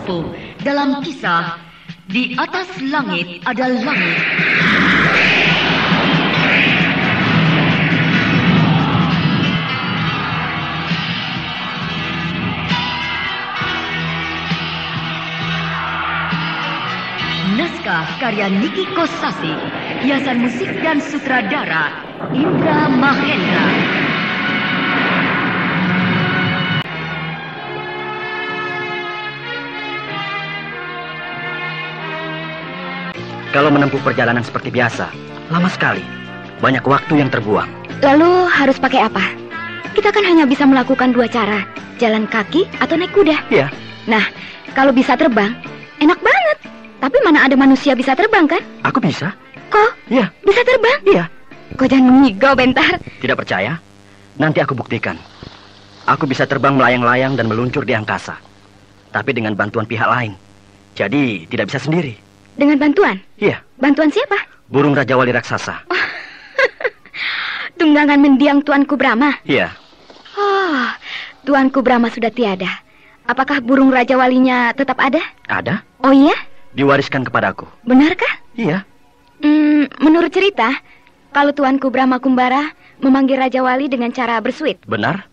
Sappho dalam kisah Di Atas Langit Ada Langit. Naskah karya Niki Kosasih, hiasan musik dan sutradara Indra Mahendra. Kalau menempuh perjalanan seperti biasa, lama sekali. Banyak waktu yang terbuang. Lalu harus pakai apa? Kita kan hanya bisa melakukan dua cara, jalan kaki atau naik kuda. Iya. Nah, kalau bisa terbang, enak banget. Tapi mana ada manusia bisa terbang kan? Aku bisa. Kok? Iya. Bisa terbang? Iya. Kau jangan mengigau, Bentar. Tidak percaya? Nanti aku buktikan. Aku bisa terbang melayang-layang dan meluncur di angkasa. Tapi dengan bantuan pihak lain. Jadi tidak bisa sendiri. Dengan bantuan? Iya. Bantuan siapa? Burung Raja Wali Raksasa. Oh. Tunggangan mendiang Tuanku Brahma? Iya. Oh, Tuanku Brahma sudah tiada. Apakah burung Raja Walinya tetap ada? Ada. Oh iya? Diwariskan kepadaku. Benarkah? Iya. Menurut cerita, kalau Tuanku Brahma Kumbara memanggil Raja Wali dengan cara bersuit. Benar?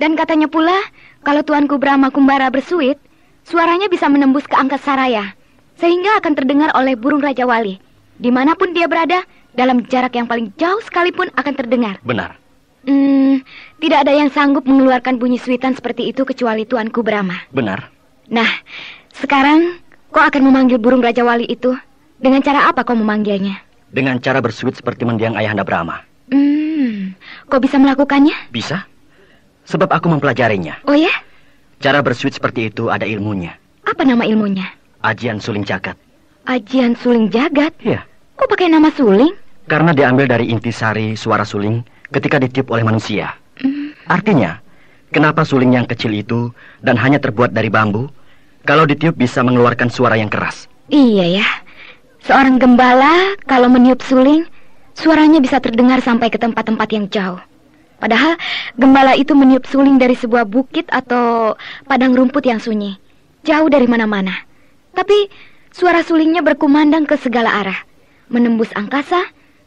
Dan katanya pula, kalau Tuanku Brahma Kumbara bersuit, suaranya bisa menembus ke angkasa raya, sehingga akan terdengar oleh burung Raja Wali. Dimanapun dia berada, dalam jarak yang paling jauh sekalipun akan terdengar. Benar. Tidak ada yang sanggup mengeluarkan bunyi suitan seperti itu kecuali Tuanku Brahma. Benar. Nah, sekarang kau akan memanggil burung Raja Wali itu. Dengan cara apa kau memanggilnya? Dengan cara bersuit seperti mendiang Ayahanda Brahma. Kau bisa melakukannya? Bisa. Sebab aku mempelajarinya. Oh ya? Cara bersuit seperti itu ada ilmunya. Apa nama ilmunya? Ajian Suling Jagat. Ajian Suling Jagat? Iya. Kok pakai nama suling? Karena diambil dari intisari suara suling ketika ditiup oleh manusia. Artinya, kenapa suling yang kecil itu dan hanya terbuat dari bambu, kalau ditiup bisa mengeluarkan suara yang keras. Iya ya. Seorang gembala kalau meniup suling, suaranya bisa terdengar sampai ke tempat-tempat yang jauh. Padahal gembala itu meniup suling dari sebuah bukit atau padang rumput yang sunyi, jauh dari mana-mana. Tapi suara sulingnya berkumandang ke segala arah, menembus angkasa,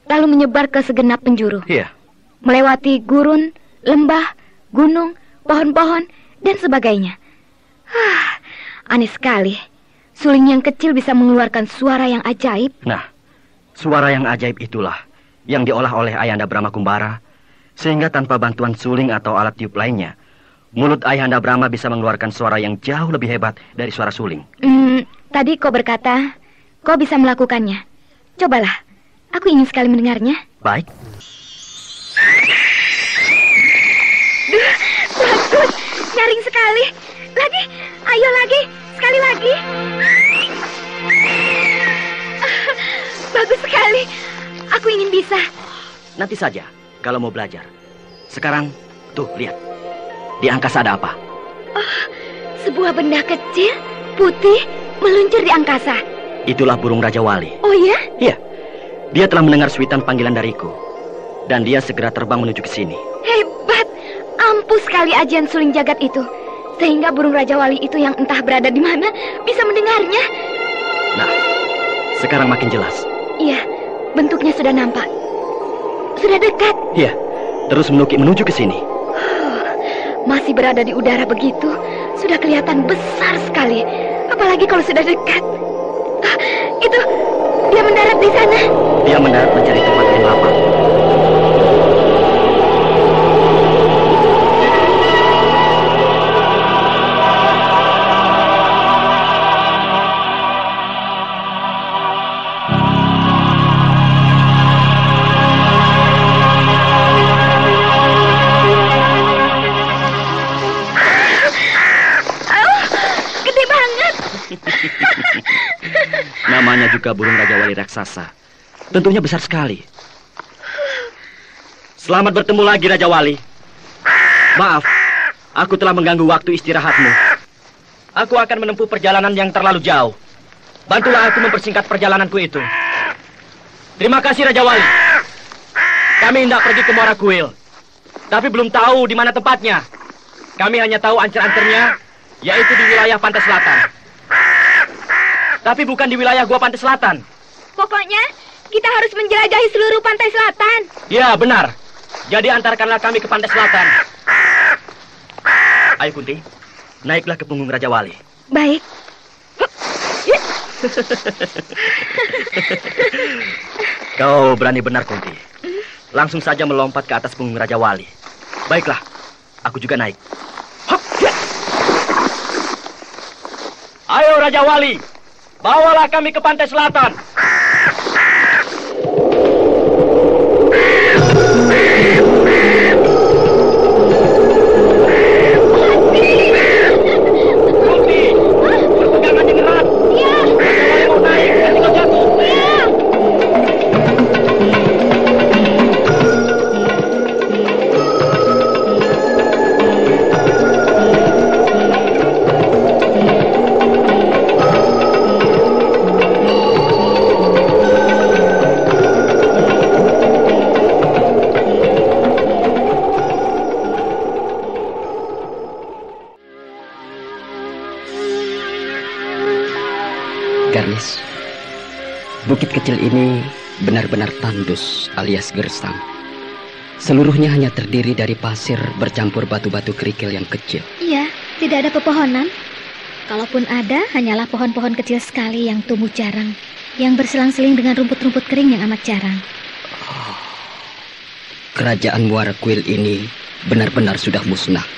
lalu menyebar ke segenap penjuru. Iya. Melewati gurun, lembah, gunung, pohon-pohon, dan sebagainya. Aneh sekali. Suling yang kecil bisa mengeluarkan suara yang ajaib. Nah, suara yang ajaib itulah yang diolah oleh Ayahanda Brahma Kumbara, sehingga tanpa bantuan suling atau alat tiup lainnya, mulut Ayahanda Brahma bisa mengeluarkan suara yang jauh lebih hebat dari suara suling. Tadi kau berkata, kau bisa melakukannya. Cobalah, aku ingin sekali mendengarnya. Baik. Bagus, nyaring sekali. Lagi, ayo lagi, sekali lagi. Bagus sekali, aku ingin bisa. Nanti saja, kalau mau belajar. Sekarang, tuh, lihat. Di angkasa ada apa? Sebuah benda kecil, putih, meluncur di angkasa. Itulah burung Raja Wali. Oh ya? Iya. Dia telah mendengar suitan panggilan dariku. Dan dia segera terbang menuju ke sini. Hebat. Ampuh sekali ajian Suling Jagat itu. Sehingga burung Raja Wali itu yang entah berada di mana bisa mendengarnya. Nah, sekarang makin jelas. Iya, bentuknya sudah nampak. Sudah dekat. Iya, terus menukik menuju ke sini. Masih berada di udara begitu, sudah kelihatan besar sekali. Apalagi kalau sudah dekat. Itu, dia mendarat di sana. Dia mendarat mencari tempat yang lapang. Namanya juga burung Raja Wali Raksasa. Tentunya besar sekali. Selamat bertemu lagi, Raja Wali. Maaf, aku telah mengganggu waktu istirahatmu. Aku akan menempuh perjalanan yang terlalu jauh. Bantulah aku mempersingkat perjalananku itu. Terima kasih, Raja Wali. Kami hendak pergi ke Muara Kuil, tapi belum tahu di mana tempatnya. Kami hanya tahu ancer-ancernya yaitu di wilayah pantai selatan. Tapi bukan di wilayah gua pantai selatan. Pokoknya, kita harus menjelajahi seluruh pantai selatan. Ya, benar. Jadi antarkanlah kami ke pantai selatan. Ayo Kunti, naiklah ke punggung Raja Wali. Baik. Kau berani benar, Kunti. Langsung saja melompat ke atas punggung Raja Wali. Baiklah, aku juga naik. Hop, ya. Ayo Raja Wali, bawalah kami ke pantai selatan. Garnis, bukit kecil ini benar-benar tandus alias gersang. Seluruhnya hanya terdiri dari pasir bercampur batu-batu kerikil yang kecil. Iya, tidak ada pepohonan. Kalaupun ada, hanyalah pohon-pohon kecil sekali yang tumbuh jarang, yang berselang-seling dengan rumput-rumput kering yang amat jarang. Kerajaan Muara Kuil ini benar-benar sudah musnah.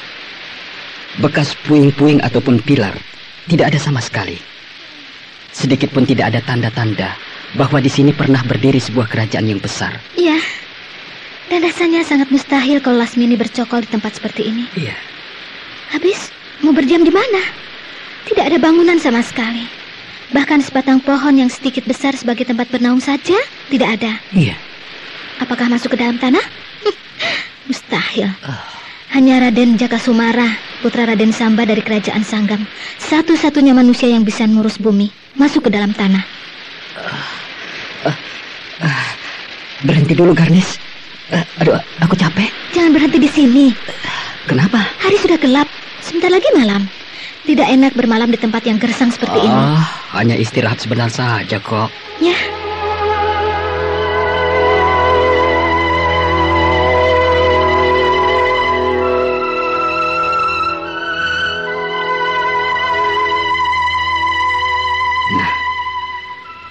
Bekas puing-puing ataupun pilar tidak ada sama sekali. Sedikit pun tidak ada tanda-tanda bahwa di sini pernah berdiri sebuah kerajaan yang besar. Iya, dan rasanya sangat mustahil kalau Lasmini bercokol di tempat seperti ini. Iya. Habis, mau berdiam di mana? Tidak ada bangunan sama sekali. Bahkan sebatang pohon yang sedikit besar sebagai tempat bernaung saja tidak ada. Iya. Apakah masuk ke dalam tanah? Mustahil. Hanya Raden Jakasumara, putra Raden Samba dari kerajaan Sanggam, satu-satunya manusia yang bisa mengurus bumi, masuk ke dalam tanah. Berhenti dulu, Garnis. Aduh, aku capek. Jangan berhenti di sini. Kenapa? Hari sudah gelap, sebentar lagi malam. Tidak enak bermalam di tempat yang gersang seperti ini. Hanya istirahat sebentar saja kok. Ya.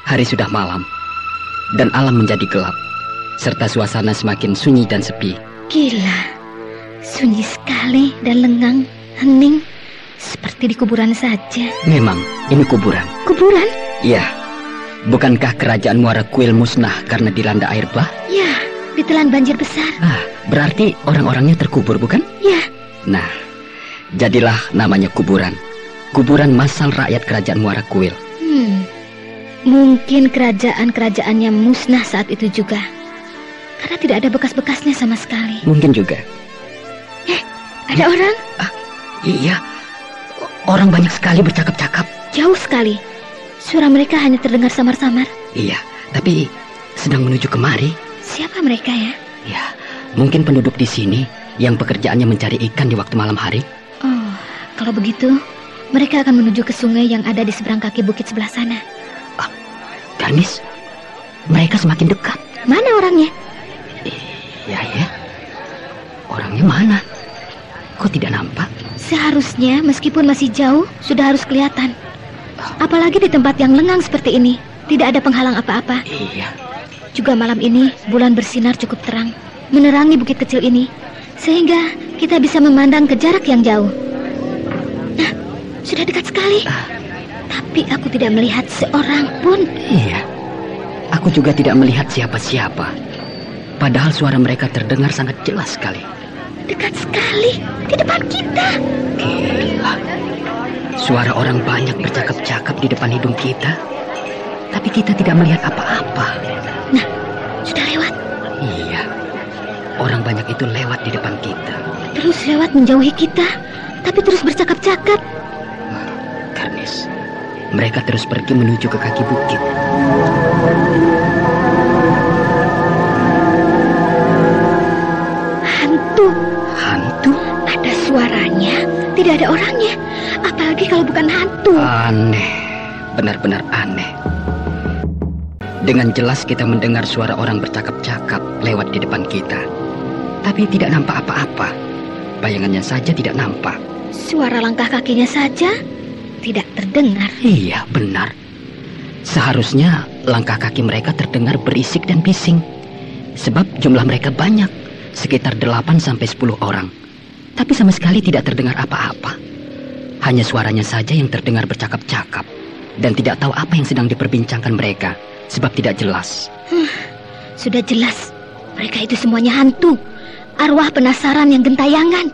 Hari sudah malam, dan alam menjadi gelap, serta suasana semakin sunyi dan sepi. Gila, sunyi sekali dan lengang, hening, seperti di kuburan saja. Memang, ini kuburan. Kuburan? Iya. Bukankah kerajaan Muara Kuil musnah karena dilanda air bah? Ya, ditelan banjir besar. Berarti orang-orangnya terkubur, bukan? Ya. Nah, jadilah namanya kuburan. Kuburan massal rakyat kerajaan Muara Kuil. Mungkin kerajaan-kerajaannya musnah saat itu juga, karena tidak ada bekas-bekasnya sama sekali. Mungkin juga. Ada orang? Iya, orang banyak sekali bercakap-cakap. Jauh sekali. Suara mereka hanya terdengar samar-samar. Iya, tapi sedang menuju kemari. Siapa mereka ya? Ya, mungkin penduduk di sini yang pekerjaannya mencari ikan di waktu malam hari. Oh, kalau begitu, mereka akan menuju ke sungai yang ada di seberang kaki bukit sebelah sana. Garnis, mereka semakin dekat. Mana orangnya? Iya ya. Orangnya mana? Kok tidak nampak? Seharusnya meskipun masih jauh, sudah harus kelihatan. Apalagi di tempat yang lengang seperti ini, tidak ada penghalang apa-apa. Iya. Juga malam ini, bulan bersinar cukup terang, menerangi bukit kecil ini, sehingga kita bisa memandang ke jarak yang jauh. Nah, sudah dekat sekali. Tapi aku tidak melihat seorang pun. Iya, aku juga tidak melihat siapa-siapa. Padahal suara mereka terdengar sangat jelas sekali. Dekat sekali, di depan kita. Gila. Suara orang banyak bercakap-cakap di depan hidung kita. Tapi kita tidak melihat apa-apa. Nah, sudah lewat. Iya, orang banyak itu lewat di depan kita. Terus lewat menjauhi kita, tapi terus bercakap-cakap. Garnis, mereka terus pergi menuju ke kaki bukit. Hantu. Hantu? Ada suaranya, tidak ada orangnya. Apalagi kalau bukan hantu. Aneh, benar-benar aneh. Dengan jelas kita mendengar suara orang bercakap-cakap lewat di depan kita. Tapi tidak nampak apa-apa. Bayangannya saja tidak nampak. Suara langkah kakinya saja tidak terdengar. Iya, benar. Seharusnya langkah kaki mereka terdengar berisik dan bising. Sebab jumlah mereka banyak, sekitar 8-10 orang. Tapi sama sekali tidak terdengar apa-apa. Hanya suaranya saja yang terdengar bercakap-cakap. Dan tidak tahu apa yang sedang diperbincangkan mereka, sebab tidak jelas. Sudah jelas, mereka itu semuanya hantu. Arwah penasaran yang gentayangan.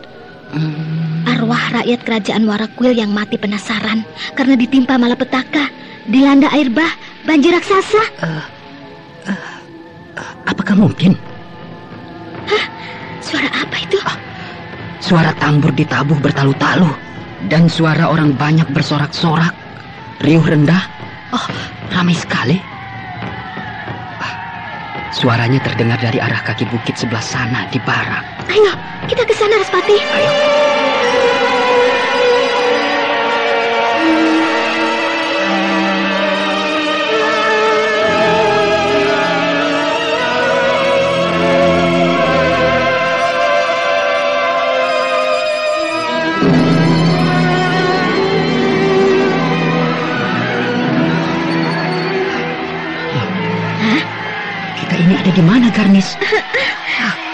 Arwah rakyat kerajaan Warakuil yang mati penasaran karena ditimpa malapetaka, dilanda air bah, banjir raksasa. Apakah mungkin? Hah? Suara apa itu? Suara tambur ditabuh bertalu-talu. Dan suara orang banyak bersorak-sorak. Riuh rendah. Oh, ramai sekali. Suaranya terdengar dari arah kaki bukit sebelah sana di barat. Ayo, kita ke sana, Respati. Ayo. Ini ada di mana, Garnis?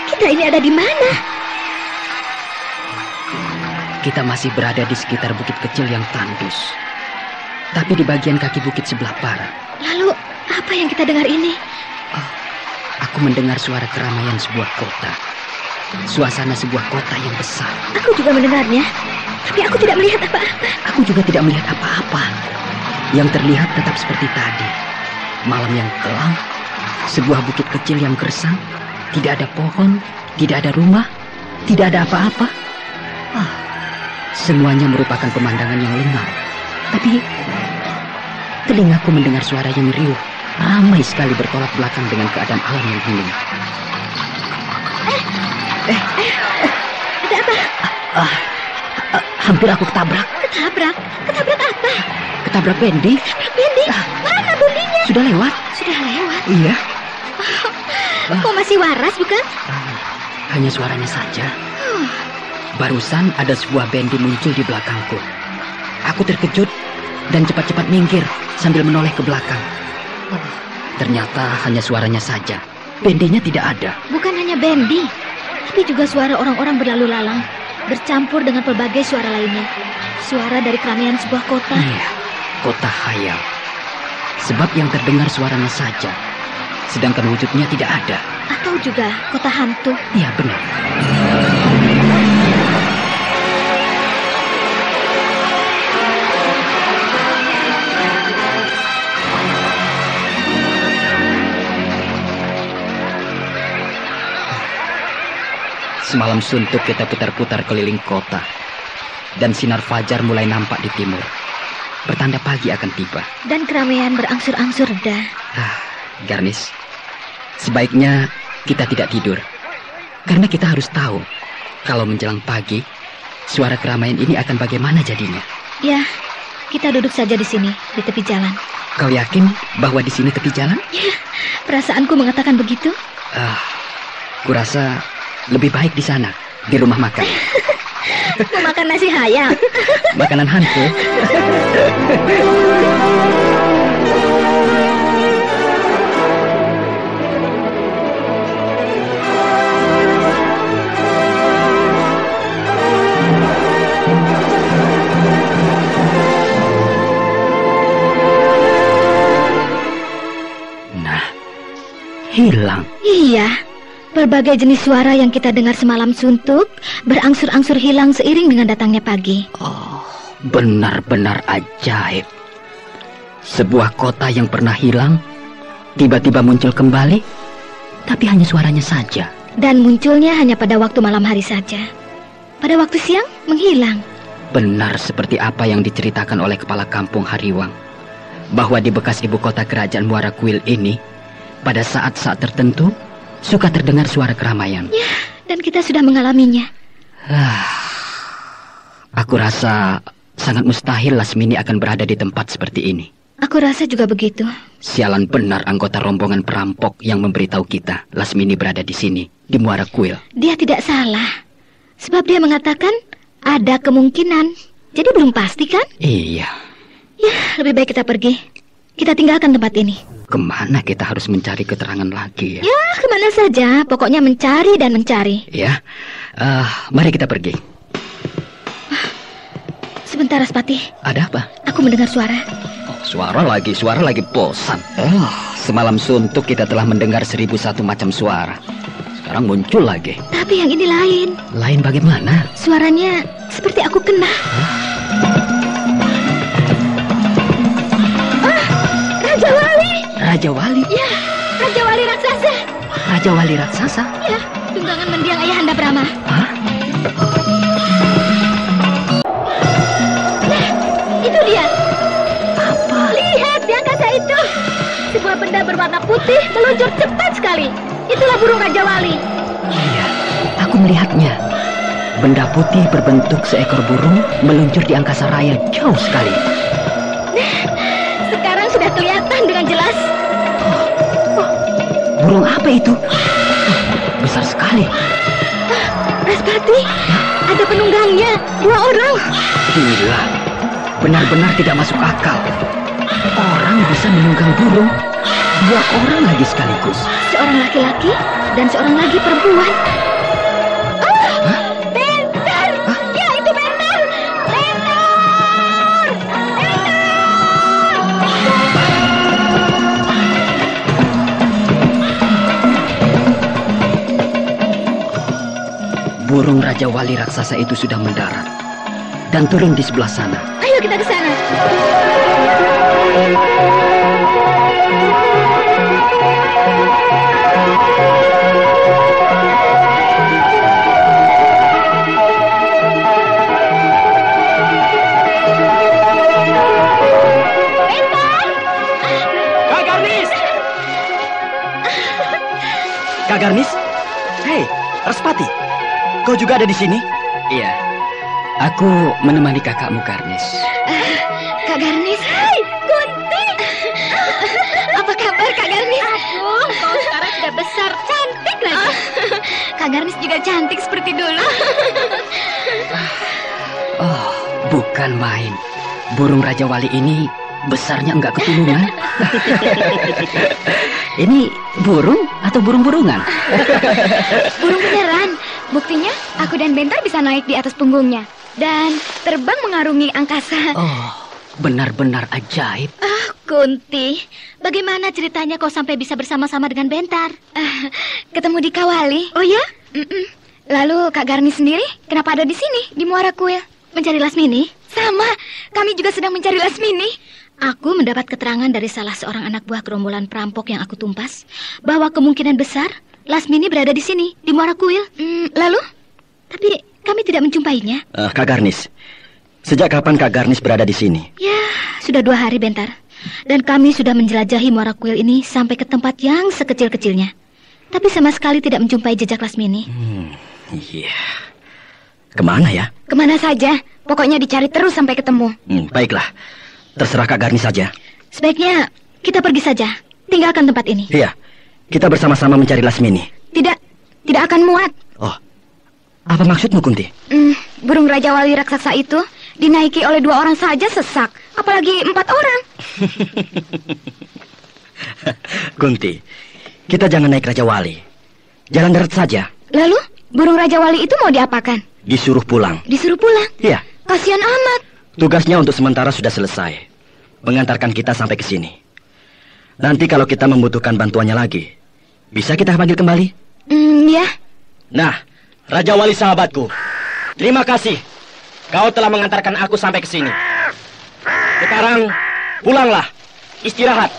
Kita ini ada di mana? Kita masih berada di sekitar bukit kecil yang tandus. Tapi di bagian kaki bukit sebelah barat. Lalu, apa yang kita dengar ini? Aku mendengar suara keramaian sebuah kota. Suasana sebuah kota yang besar. Aku juga mendengarnya, tapi aku tidak melihat apa-apa. Aku juga tidak melihat apa-apa. Yang terlihat tetap seperti tadi. Malam yang kelam. Sebuah bukit kecil yang gersang. Tidak ada pohon, tidak ada rumah, tidak ada apa-apa. Semuanya merupakan pemandangan yang lengang. Tapi telingaku mendengar suara yang riuh. Ramai sekali bertolak belakang dengan keadaan alam yang hening. Ada apa? Hampir aku ketabrak. Ketabrak? Ketabrak apa? Ketabrak Bendi. Bendi? Mana Bendinya? Sudah lewat. Sudah lewat? Iya. Kok masih waras, bukan? Hanya suaranya saja. Barusan ada sebuah bendi muncul di belakangku. Aku terkejut dan cepat-cepat minggir sambil menoleh ke belakang. Ternyata hanya suaranya saja. Bendinya tidak ada. Bukan hanya bendi, tapi juga suara orang-orang berlalu lalang, bercampur dengan pelbagai suara lainnya. Suara dari keramaian sebuah kota. Iya, kota khayal. Sebab yang terdengar suaranya saja, sedangkan wujudnya tidak ada. Atau juga kota hantu. Iya, benar. Semalam suntuk kita putar-putar keliling kota. Dan sinar fajar mulai nampak di timur. Pertanda pagi akan tiba. Dan keramaian berangsur-angsur reda. Garnis, sebaiknya kita tidak tidur. Karena kita harus tahu, kalau menjelang pagi, suara keramaian ini akan bagaimana jadinya. Ya, kita duduk saja di sini, di tepi jalan. Kau yakin bahwa di sini tepi jalan? Ya, perasaanku mengatakan begitu. Kurasa lebih baik di sana, di rumah makan. Mau makan nasi hayam. Makanan hantu. Nah, hilang. Iya. Berbagai jenis suara yang kita dengar semalam suntuk berangsur-angsur hilang seiring dengan datangnya pagi. Oh, benar-benar ajaib. Sebuah kota yang pernah hilang tiba-tiba muncul kembali, tapi hanya suaranya saja. Dan munculnya hanya pada waktu malam hari saja. Pada waktu siang menghilang. Benar seperti apa yang diceritakan oleh kepala kampung Hariwang, bahwa di bekas ibu kota kerajaan Warakuil ini, pada saat-saat tertentu suka terdengar suara keramaian. Ya, dan kita sudah mengalaminya. Aku rasa sangat mustahil Lasmini akan berada di tempat seperti ini. Aku rasa juga begitu. Sialan benar anggota rombongan perampok yang memberitahu kita Lasmini berada di sini, di Muara Kuil. Dia tidak salah. Sebab dia mengatakan ada kemungkinan. Jadi belum pasti kan? Iya. Ya, lebih baik kita pergi. Kita tinggalkan tempat ini. Kemana kita harus mencari keterangan lagi ya? Ya, kemana saja. Pokoknya mencari dan mencari. Ya, mari kita pergi. Sebentar, Raspati. Ada apa? Aku mendengar suara. Suara lagi bosan. Semalam suntuk kita telah mendengar 1001 macam suara. Sekarang muncul lagi. Tapi yang ini lain. Lain bagaimana? Suaranya seperti aku kenal. Raja Wali. Raja Wali? Ya, Raja Wali raksasa. Raja Wali raksasa? Ya, tunggangan mendiang Ayahanda Brahma. Hah? Nah, itu dia. Apa? Lihat di angkasa itu. Sebuah benda berwarna putih meluncur cepat sekali. Itulah burung Raja Wali. Iya, aku melihatnya. Benda putih berbentuk seekor burung meluncur di angkasa raya jauh sekali. Nah, sekarang sudah kelihatan dengan jelas. Burung apa itu? Besar sekali. Raspati, ada penunggangnya, 2 orang. Gila, benar-benar tidak masuk akal. Orang bisa menunggang burung, 2 orang lagi sekaligus. Seorang laki-laki dan seorang lagi perempuan. Bentar! Ya, itu Bentar! Bentar! Burung Raja Wali raksasa itu sudah mendarat dan turun di sebelah sana. Ayo kita ke sana. Kak Garnis? Hei, Raspati, kau juga ada di sini? Iya, aku menemani kakakmu Garnis. Kak Garnis. Hai, Kunti. Apa kabar Kak Garnis? Aduh, kau sekarang sudah besar, cantik lagi. Kak Garnis juga cantik seperti dulu. Oh, bukan main. Burung Raja Wali ini besarnya enggak ketulungan. Ini burung atau burung-burungan? Burung beneran. Buktinya aku dan Bentar bisa naik di atas punggungnya dan terbang mengarungi angkasa. Oh, benar-benar ajaib. Kunti, bagaimana ceritanya kau sampai bisa bersama-sama dengan Bentar? Ketemu di Kawali. Oh ya? Lalu Kak Garnis sendiri kenapa ada di sini, di Muara Kuil? Mencari Lasmini? Sama, kami juga sedang mencari Lasmini. Aku mendapat keterangan dari salah seorang anak buah gerombolan perampok yang aku tumpas bahwa kemungkinan besar Lasmini berada di sini, di Muara Kuil. Lalu? Tapi kami tidak menjumpainya. Kak Garnis, sejak kapan Kak Garnis berada di sini? Ya, sudah 2 hari Bentar. Dan kami sudah menjelajahi Muara Kuil ini sampai ke tempat yang sekecil-kecilnya. Tapi sama sekali tidak menjumpai jejak Lasmini. Iya. Kemana ya? Kemana saja, pokoknya dicari terus sampai ketemu. Baiklah, terserah Kak Garnis saja. Sebaiknya kita pergi saja, tinggalkan tempat ini. Iya, kita bersama-sama mencari Lasmini. Tidak akan muat. Oh, apa maksudmu Kunti? Burung Raja Wali raksasa itu dinaiki oleh 2 orang saja sesak, apalagi 4 orang. Kunti, kita jangan naik Raja Wali. Jalan darat saja. Lalu, burung Raja Wali itu mau diapakan? Disuruh pulang. Disuruh pulang? Iya. Kasihan amat. Tugasnya untuk sementara sudah selesai. Mengantarkan kita sampai ke sini. Nanti kalau kita membutuhkan bantuannya lagi, bisa kita panggil kembali? Ya. Nah, Raja Wali sahabatku, terima kasih. Kau telah mengantarkan aku sampai ke sini. Sekarang, pulanglah. Istirahat.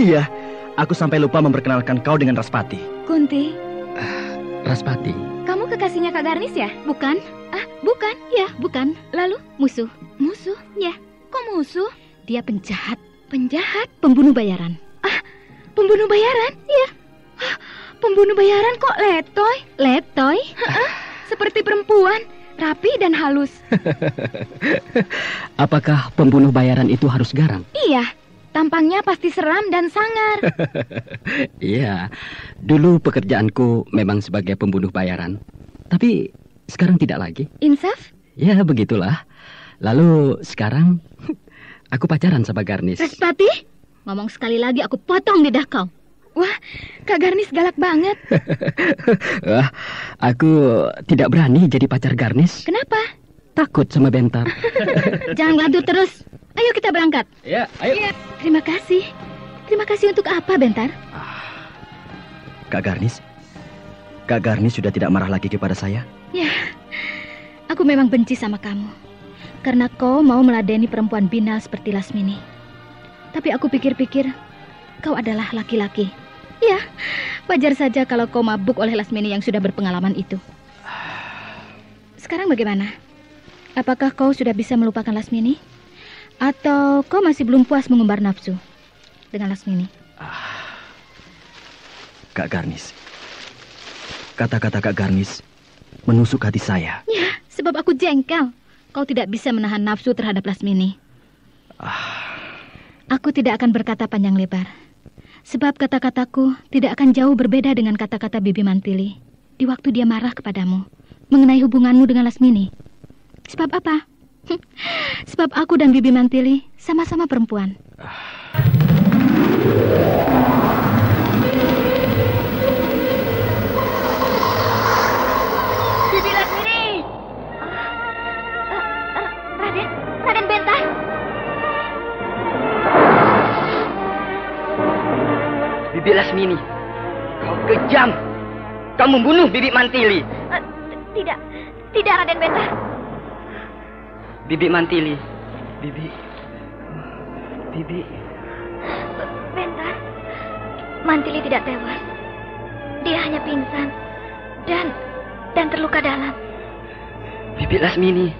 iya, aku sampai lupa memperkenalkan kau dengan Raspati. Kunti, Raspati. kamu kekasihnya Kak Garnis ya? Bukan. Bukan. Ya, bukan. Lalu? Musuh. Musuh? Ya. Kok musuh? Dia penjahat. Penjahat? Pembunuh bayaran. Pembunuh bayaran? Iya. Pembunuh bayaran kok letoy? Letoy? Seperti perempuan, rapi dan halus. Apakah pembunuh bayaran itu harus garang? Iya, tampangnya pasti seram dan sangar. Iya, dulu pekerjaanku memang sebagai pembunuh bayaran. Tapi sekarang tidak lagi. Insaf? Ya, begitulah. Lalu sekarang aku pacaran sama Garnis. Raspati? Ngomong sekali lagi aku potong lidah kau. Wah, Kak Garnis galak banget. Wah, aku tidak berani jadi pacar Garnis. Kenapa? Takut sama Bentar. Jangan ngelantur terus. Ayo kita berangkat. Ya, ayo. Iya, terima kasih. Terima kasih untuk apa, Bentar? Kak Garnis sudah tidak marah lagi kepada saya? Ya, aku memang benci sama kamu. Karena kau mau meladeni perempuan binal seperti Lasmini. Tapi aku pikir-pikir, kau adalah laki-laki. Ya, wajar saja kalau kau mabuk oleh Lasmini yang sudah berpengalaman itu. Sekarang bagaimana? Apakah kau sudah bisa melupakan Lasmini? Atau kau masih belum puas mengumbar nafsu dengan Lasmini? Kak Garnis, kata-kata Kak Garnis menusuk hati saya. Ya, sebab aku jengkel. Kau tidak bisa menahan nafsu terhadap Lasmini. Aku tidak akan berkata panjang lebar. Sebab kata-kataku tidak akan jauh berbeda dengan kata-kata Bibi Mantili di waktu dia marah kepadamu mengenai hubunganmu dengan Lasmini. Sebab apa? Sebab aku dan Bibi Mantili sama-sama perempuan. Bibi Lasmini! Raden Bentar! Bibi Lasmini, kau kejam. Kau membunuh Bibi Mantili. Tidak Raden Bentar. Bibi Mantili. Bibi. Bentar. Mantili tidak tewas. Dia hanya pingsan dan terluka dalam. Bibi Lasmini,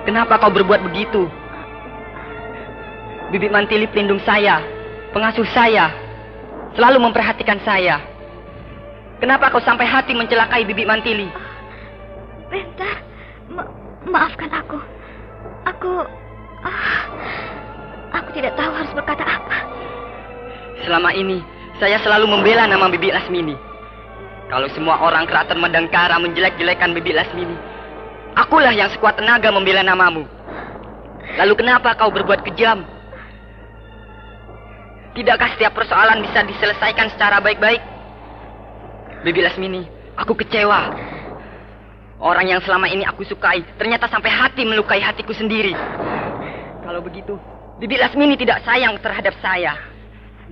kenapa kau berbuat begitu? Bibi Mantili pelindung saya, pengasuh saya, selalu memperhatikan saya. Kenapa kau sampai hati mencelakai Bibi Mantili? Bentar. Maafkan aku. Aku tidak tahu harus berkata apa. Selama ini, saya selalu membela nama Bibi Lasmini. Kalau semua orang keraton Madangkara menjelek-jelekan Bibi Lasmini, akulah yang sekuat tenaga membela namamu. Lalu kenapa kau berbuat kejam? Tidakkah setiap persoalan bisa diselesaikan secara baik-baik? Bibi Lasmini, aku kecewa. Orang yang selama ini aku sukai ternyata sampai hati melukai hatiku sendiri. Kalau begitu, Bibi Lasmini tidak sayang terhadap saya.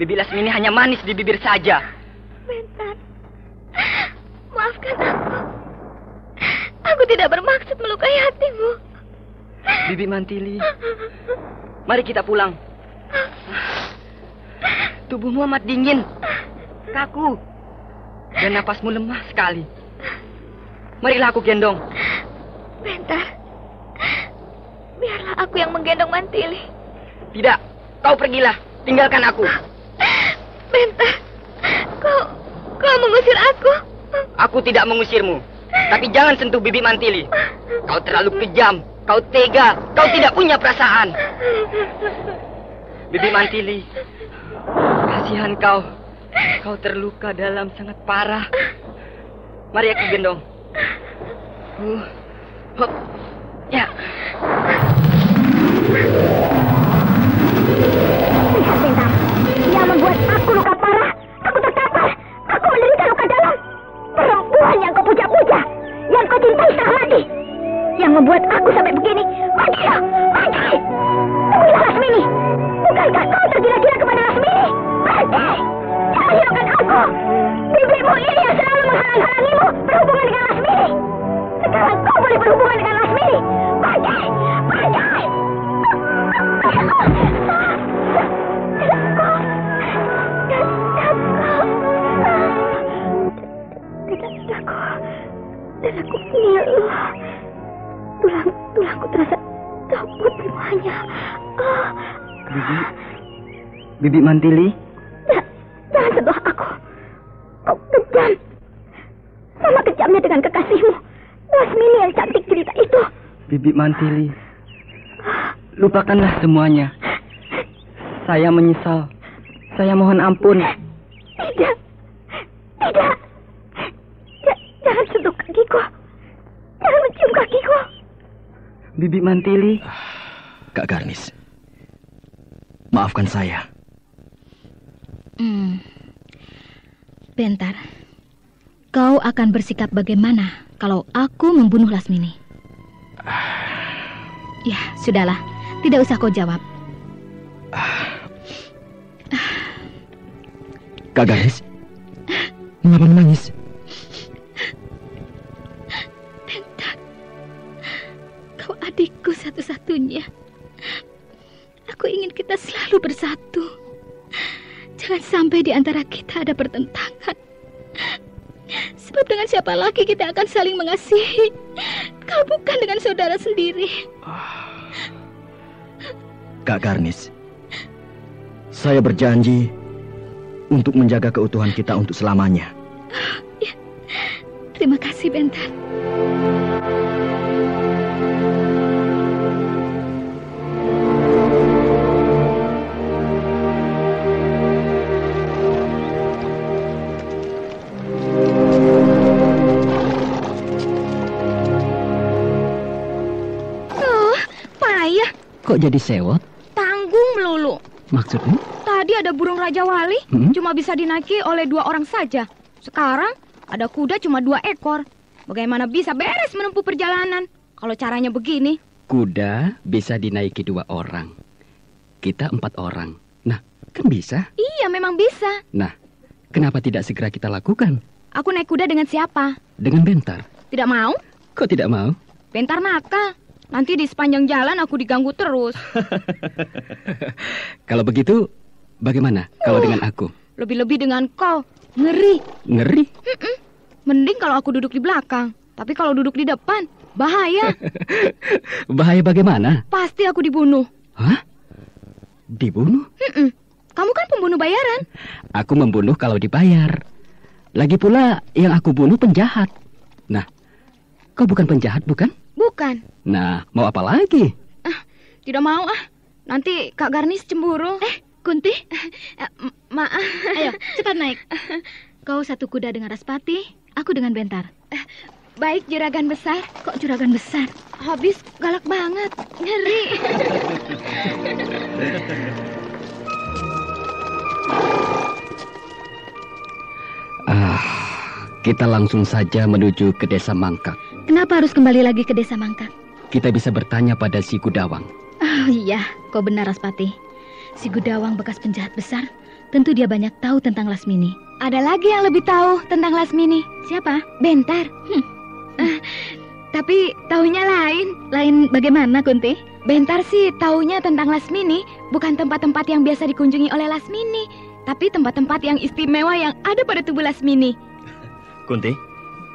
Bibi Lasmini hanya manis di bibir saja. Bentar. Maafkan aku. Aku tidak bermaksud melukai hatimu. Bibi Mantili, mari kita pulang. Tubuhmu amat dingin, kaku, dan napasmu lemah sekali. Marilah aku gendong. Bentar. Biarlah aku yang menggendong Mantili. Tidak, kau pergilah. Tinggalkan aku. Bentar. Kau mengusir aku? Aku tidak mengusirmu. Tapi jangan sentuh Bibi Mantili. Kau terlalu kejam. Kau tega. Kau tidak punya perasaan. Bibi Mantili, kasihan kau. Kau terluka dalam sangat parah. Mari aku gendong. Hop. Ya. Lihat Bentar. Dia membuat aku luka parah. Aku terkapar. Aku menderita luka dalam. Perempuan yang kau puja-puja, yang kau cintai setengah mati, yang membuat aku sampai begini. Pergilah, pergi. Temuilah Lasmini. Bukankah kau tergila-gila kepada Lasmini? Pergi. Jangan hiraukan aku. Bibimu ini yang selalu menghalang-halangimu berhubungan dengan Lasmini. Sekarang kau boleh berhubungan dengan Lasmini. Pergi, pergi. Rasaku ngilu. Tulangku terasa copot semuanya. Bibi Mantili? Jangan sentuh aku. Kau kejam. Sama kejamnya dengan kekasihmu, Lasmini yang cantik cerita itu. Bibi Mantili, lupakanlah semuanya. Saya menyesal. Saya mohon ampun. Tidak. Jangan sentuh kakiku. Jangan mencium kakiku. Bibi Mantili. Kak Garnis, maafkan saya. Bentar. Kau akan bersikap bagaimana kalau aku membunuh Lasmini? Ya, sudahlah. Tidak usah kau jawab. Kak Garnis, mengapa menangis? Bentar. Kau adikku satu-satunya. Aku ingin kita selalu bersatu. Jangan sampai di antara kita ada pertentangan. Sebab dengan siapa lagi kita akan saling mengasihi? Kau bukan dengan saudara sendiri. Kak Garnis, saya berjanji untuk menjaga keutuhan kita untuk selamanya. Ya, terima kasih, Bentar. Kok jadi sewot? Tanggung melulu. Maksudnya? Tadi ada burung Raja Wali, cuma bisa dinaiki oleh 2 orang saja. Sekarang ada kuda cuma 2 ekor. Bagaimana bisa beres menempuh perjalanan kalau caranya begini? Kuda bisa dinaiki 2 orang. Kita 4 orang. Nah, kan bisa. Iya, memang bisa. Nah, kenapa tidak segera kita lakukan? Aku naik kuda dengan siapa? Dengan Bentar. Tidak mau? Kok tidak mau? Bentar nakal. Nanti di sepanjang jalan aku diganggu terus. Kalau begitu, bagaimana kalau dengan aku? Lebih-lebih dengan kau. Ngeri. Ngeri? Mending kalau aku duduk di belakang. Tapi kalau duduk di depan, bahaya. Bahaya bagaimana? Pasti aku dibunuh. Hah? Dibunuh? Kamu kan pembunuh bayaran. Aku membunuh kalau dibayar. Lagi pula yang aku bunuh penjahat. Nah, kau bukan penjahat, bukan? Bukan. Nah, mau apa lagi? Tidak mau Nanti Kak Garnis cemburu. Kunti? Maaf. Ayo, cepat naik. Kau satu kuda dengan Raspati, aku dengan Bentar. Baik, juragan besar. Kok juragan besar? Habis galak banget. Ngeri. Kita langsung saja menuju ke desa Mangkak. Kenapa harus kembali lagi ke desa Mangkak? Kita bisa bertanya pada si Gudawang. Oh iya, kau benar Raspati. Si Gudawang bekas penjahat besar. Tentu dia banyak tahu tentang Lasmini. Ada lagi yang lebih tahu tentang Lasmini. Siapa? Bentar. Tapi tahunya lain. Lain bagaimana, Kunti? Bentar sih tahunya tentang Lasmini bukan tempat-tempat yang biasa dikunjungi oleh Lasmini, tapi tempat-tempat yang istimewa yang ada pada tubuh Lasmini. Kunti,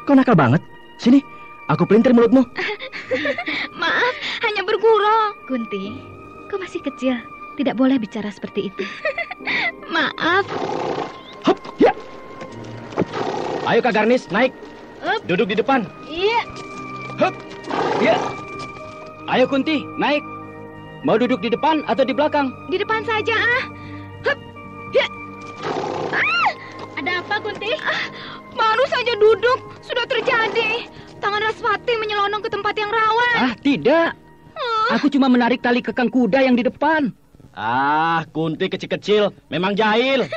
kau nakal banget. Sini, aku pelintir mulutmu. Maaf, hanya bergurau. Kunti, kau masih kecil. Tidak boleh bicara seperti itu. Maaf. Hop, ya. Ayo Kak Garnis, naik. Duduk di depan. Iya. Hop, ya. Ayo Kunti, naik. Mau duduk di depan atau di belakang? Di depan saja Hup. Ya. Ada apa, Kunti? Baru saja duduk, sudah terjadi. Tangan Raspati menyelonong ke tempat yang rawan. Tidak. Aku cuma menarik tali kekang kuda yang di depan. Kunti kecil-kecil, memang jahil.